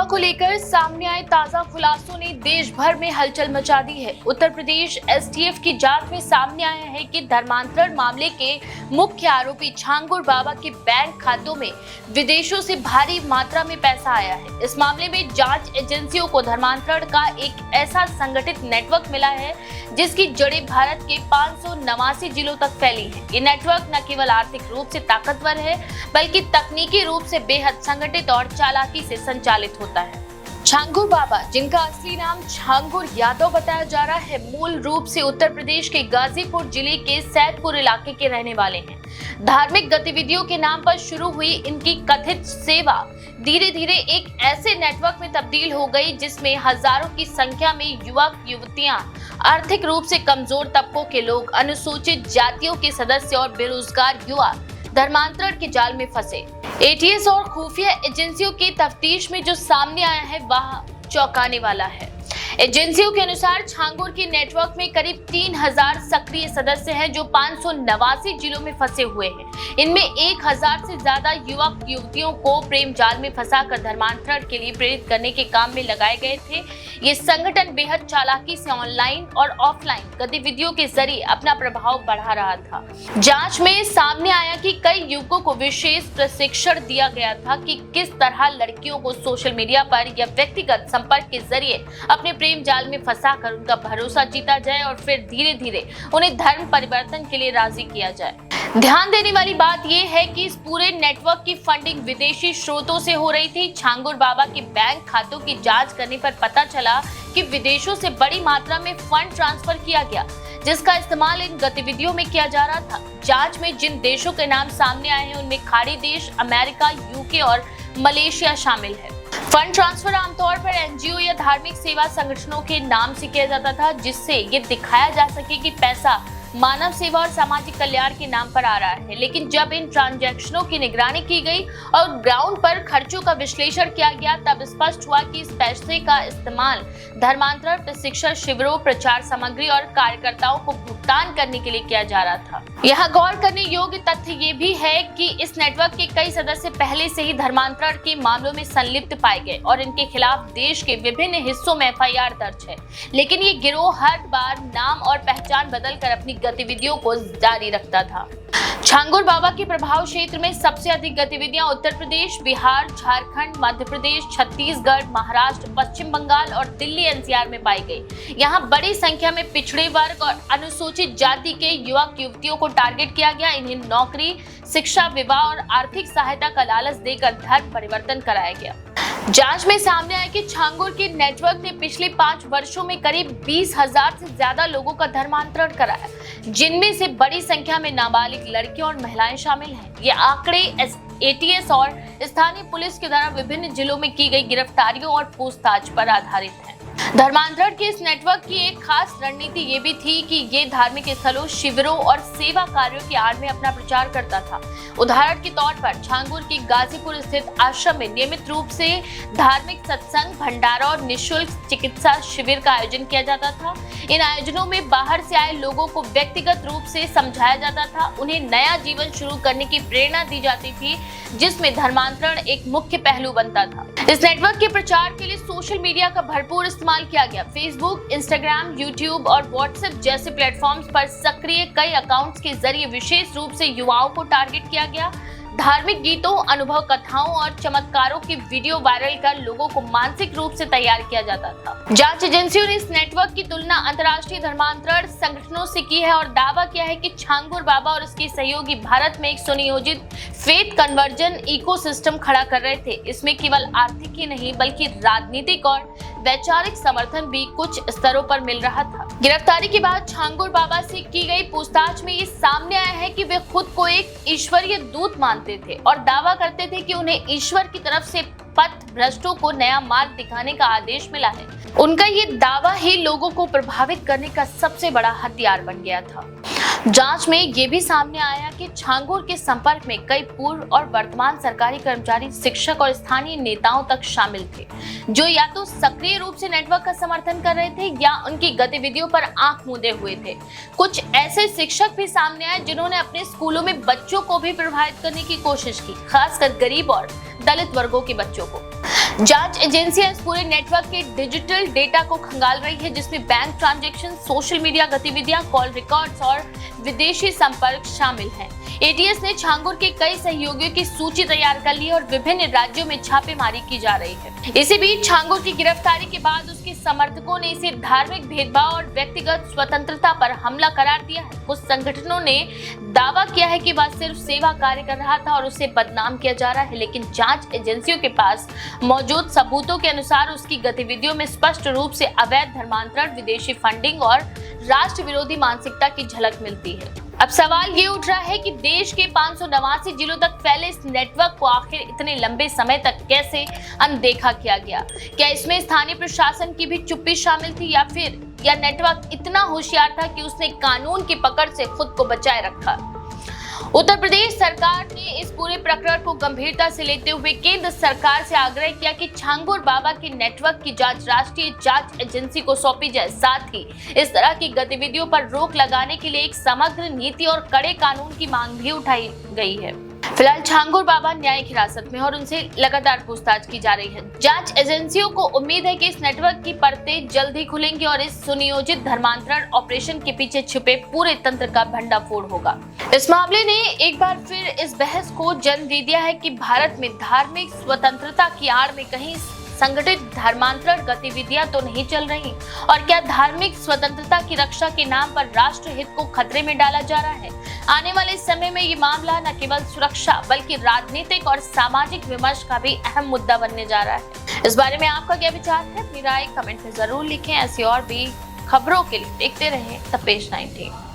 को लेकर सामने आए ताजा खुलासों ने देश भर में हलचल मचा दी है। उत्तर प्रदेश एसटीएफ की जांच में सामने आया है कि धर्मांतरण मामले के मुख्य आरोपी छांगुर बाबा के बैंक खातों में विदेशों से भारी मात्रा में पैसा आया है। इस मामले में जांच एजेंसियों को धर्मांतरण का एक ऐसा संगठित नेटवर्क मिला है जिसकी जड़ें भारत के 589 जिलों तक फैली है। ये नेटवर्क न केवल आर्थिक रूप से ताकतवर है बल्कि तकनीकी रूप से बेहद संगठित और चालाकी से संचालित होता है। छांगुर बाबा, जिनका असली नाम छांगुर यादव बताया जा रहा है, मूल रूप से उत्तर प्रदेश के गाजीपुर जिले के सैदपुर इलाके के रहने वाले हैं। धार्मिक गतिविधियों के नाम पर शुरू हुई इनकी कथित सेवा धीरे धीरे एक ऐसे नेटवर्क में तब्दील हो गई जिसमें हजारों की संख्या में युवक युवतियां, आर्थिक रूप से कमजोर तबकों के लोग, अनुसूचित जातियों के सदस्य और बेरोजगार युवा धर्मांतरण के जाल में फंसे। एटीएस और खुफिया एजेंसियों की तफ्तीश में जो सामने आया है वह चौंकाने वाला है। एजेंसियों के अनुसार छांगुर के नेटवर्क में करीब 3000 सक्रिय सदस्य हैं जो 589 जिलों में फंसे हुए हैं। इनमें 1000 से ज्यादा युवक युवतियों को प्रेम जाल में फंसाकर धर्मांतरण के लिए प्रेरित करने के काम में लगाए गए थे। ये संगठन बेहद चालाकी से ऑनलाइन और ऑफलाइन गतिविधियों के जरिए अपना प्रभाव बढ़ा रहा था। जांच में सामने आया कि कई युवकों को विशेष प्रशिक्षण दिया गया था कि किस तरह लड़कियों को सोशल मीडिया पर या व्यक्तिगत संपर्क के जरिए अपने प्रेम जाल में फंसाकर उनका भरोसा जीता जाए और फिर धीरे धीरे उन्हें धर्म परिवर्तन के लिए राजी किया जाए। ध्यान देने वाली बात यह है कि इस पूरे नेटवर्क की फंडिंग विदेशी स्रोतों से हो रही थी। छांगुर बाबा के बैंक खातों की जांच करने पर पता चला कि विदेशों से बड़ी मात्रा में फंड ट्रांसफर किया गया जिसका इस्तेमाल इन गतिविधियों में किया जा रहा था। जांच में जिन देशों के नाम सामने आए हैं उनमें खाड़ी देश, अमेरिका, यूके और मलेशिया शामिल है। फंड ट्रांसफर आमतौर पर एनजीओ या धार्मिक सेवा संगठनों के नाम से किया जाता था जिससे ये दिखाया जा सके कि पैसा मानव सेवा और सामाजिक कल्याण के नाम पर आ रहा है। लेकिन जब इन ट्रांजैक्शनों की निगरानी की गई और ग्राउंड पर खर्चों का विश्लेषण किया गया तब स्पष्ट हुआ कि इस पैसे का इस्तेमाल धर्मांतरण प्रशिक्षण शिविरों, प्रचार सामग्री और कार्यकर्ताओं को भुगतान करने के लिए किया जा रहा था। यहाँ गौर करने योग्य तथ्य ये भी है कि इस नेटवर्क के कई सदस्य पहले से ही धर्मांतरण के मामलों में संलिप्त पाए गए और इनके खिलाफ देश के विभिन्न हिस्सों में एफआईआर दर्ज है। लेकिन ये गिरोह हर बार नाम और पहचान बदलकर अपनी गतिविधियों को जारी रखता था। छांगुर बाबा के प्रभाव क्षेत्र में सबसे अधिक गतिविधियां उत्तर प्रदेश, बिहार, झारखंड, मध्य प्रदेश, छत्तीसगढ़, महाराष्ट्र, पश्चिम बंगाल और दिल्ली एनसीआर में पाई गई। यहां बड़ी संख्या में पिछड़े वर्ग और अनुसूचित जाति के युवक युवतियों को टारगेट किया गया। इन्हें नौकरी, शिक्षा, विवाह और आर्थिक सहायता का लालच देकर धर्म परिवर्तन कराया गया। जांच में सामने आया कि छांगुर के नेटवर्क ने पिछले 5 वर्षों में करीब 20,000 से ज्यादा लोगों का धर्मांतरण कराया, जिनमें से बड़ी संख्या में नाबालिग लड़कियां और महिलाएं शामिल हैं। ये आंकड़े एटीएस और स्थानीय पुलिस के द्वारा विभिन्न जिलों में की गई गिरफ्तारियों और पूछताछ पर आधारित है। धर्मांतरण के इस नेटवर्क की एक खास रणनीति ये भी थी कि ये धार्मिक स्थलों, शिविरों और सेवा कार्यों की आड़ में अपना प्रचार करता था। उदाहरण के तौर पर छांगुर की गाजीपुर स्थित आश्रम में नियमित रूप से धार्मिक सत्संग, भंडारा और निःशुल्क चिकित्सा शिविर का आयोजन किया जाता था। इन आयोजनों में बाहर से आए लोगों को व्यक्तिगत रूप से समझाया जाता था, उन्हें नया जीवन शुरू करने की प्रेरणा दी जाती थी, जिसमें धर्मांतरण एक मुख्य पहलू बनता था। इस नेटवर्क के प्रचार के लिए सोशल मीडिया का भरपूर इस्तेमाल किया गया। फेसबुक, इंस्टाग्राम, यूट्यूब और व्हाट्सएप जैसे प्लेटफॉर्म्स पर सक्रिय कई अकाउंट्स के जरिए विशेष रूप से युवाओं को टारगेट किया गया। धार्मिक गीतों, अनुभव कथाओं और चमत्कारों की वीडियो वायरल कर लोगों को मानसिक रूप से तैयार किया जाता था। जांच एजेंसियों ने इस नेटवर्क की तुलना अंतर्राष्ट्रीय धर्मांतरण संगठनों से की है और दावा किया है कि छांगुर बाबा और उसके सहयोगी भारत में एक सुनियोजित फेथ कन्वर्जन इकोसिस्टम खड़ा कर रहे थे। इसमें केवल आर्थिक ही नहीं बल्कि राजनीतिक और वैचारिक समर्थन भी कुछ स्तरों पर मिल रहा था। गिरफ्तारी के बाद छांगुर बाबा से की गई पूछताछ में ये सामने आया है कि वे खुद को एक ईश्वरीय दूत मानते थे और दावा करते थे कि उन्हें ईश्वर की तरफ से पथ भ्रष्टों को नया मार्ग दिखाने का आदेश मिला है। उनका ये दावा ही लोगों को प्रभावित करने का सबसे बड़ा हथियार बन गया था। जांच में ये भी सामने आया कि छांगुर के संपर्क में कई पूर्व और वर्तमान सरकारी कर्मचारी, शिक्षक और स्थानीय नेताओं तक शामिल थे, जो या तो सक्रिय रूप से नेटवर्क का समर्थन कर रहे थे या उनकी गतिविधियों पर आंख मूंदे हुए थे। कुछ ऐसे शिक्षक भी सामने आए जिन्होंने अपने स्कूलों में बच्चों को भी प्रभावित करने की कोशिश की, खासकर गरीब और दलित वर्गों के बच्चों को। जांच एजेंसियां इस पूरे नेटवर्क के डिजिटल डेटा को खंगाल रही है, जिसमें बैंक ट्रांजैक्शन, सोशल मीडिया गतिविधियां, कॉल रिकॉर्ड्स और विदेशी संपर्क शामिल हैं। एटीएस ने छांगुर के कई सहयोगियों की सूची तैयार कर ली है और विभिन्न राज्यों में छापेमारी की जा रही है। इसी बीच छांगुर की गिरफ्तारी के बाद उसके समर्थकों ने इसे धार्मिक भेदभाव और व्यक्तिगत स्वतंत्रता पर हमला करार दिया है। कुछ संगठनों ने दावा किया है कि वह सिर्फ सेवा कार्य कर रहा था और उसे बदनाम किया जा रहा है, लेकिन जांच एजेंसियों के पास मौजूद सबूतों के अनुसार उसकी गतिविधियों में स्पष्ट रूप से अवैध धर्मांतरण, विदेशी फंडिंग और राष्ट्र विरोधी मानसिकता की झलक मिलती है। अब सवाल ये उठ रहा है कि देश के 589 जिलों तक फैले इस नेटवर्क को आखिर इतने लंबे समय तक कैसे अनदेखा किया गया? क्या इसमें स्थानीय प्रशासन की भी चुप्पी शामिल थी, या फिर यह नेटवर्क इतना होशियार था कि उसने कानून की पकड़ से खुद को बचाए रखा? उत्तर प्रदेश सरकार ने इस पूरे प्रकरण को गंभीरता से लेते हुए केंद्र सरकार से आग्रह किया कि छांगुर बाबा के नेटवर्क की जांच राष्ट्रीय जांच एजेंसी को सौंपी जाए। साथ ही इस तरह की गतिविधियों पर रोक लगाने के लिए एक समग्र नीति और कड़े कानून की मांग भी उठाई गई है। फिलहाल छांगुर बाबा न्यायिक हिरासत में और उनसे लगातार पूछताछ की जा रही है। जांच एजेंसियों को उम्मीद है कि इस नेटवर्क की परतें जल्द ही खुलेंगी और इस सुनियोजित धर्मांतरण ऑपरेशन के पीछे छिपे पूरे तंत्र का भंडाफोड़ होगा। इस मामले ने एक बार फिर इस बहस को जन्म दे दिया है कि भारत में धार्मिक स्वतंत्रता की आड़ में कहीं संगठित धर्मांतरण गतिविधियां तो नहीं चल रही, और क्या धार्मिक स्वतंत्रता की रक्षा के नाम पर राष्ट्र हित को खतरे में डाला जा रहा है? आने वाले समय में ये मामला न केवल सुरक्षा बल्कि राजनीतिक और सामाजिक विमर्श का भी अहम मुद्दा बनने जा रहा है। इस बारे में आपका क्या विचार है? अपनी राय कमेंट में जरूर लिखें। ऐसी और भी खबरों के लिए देखते रहें द पेज 19।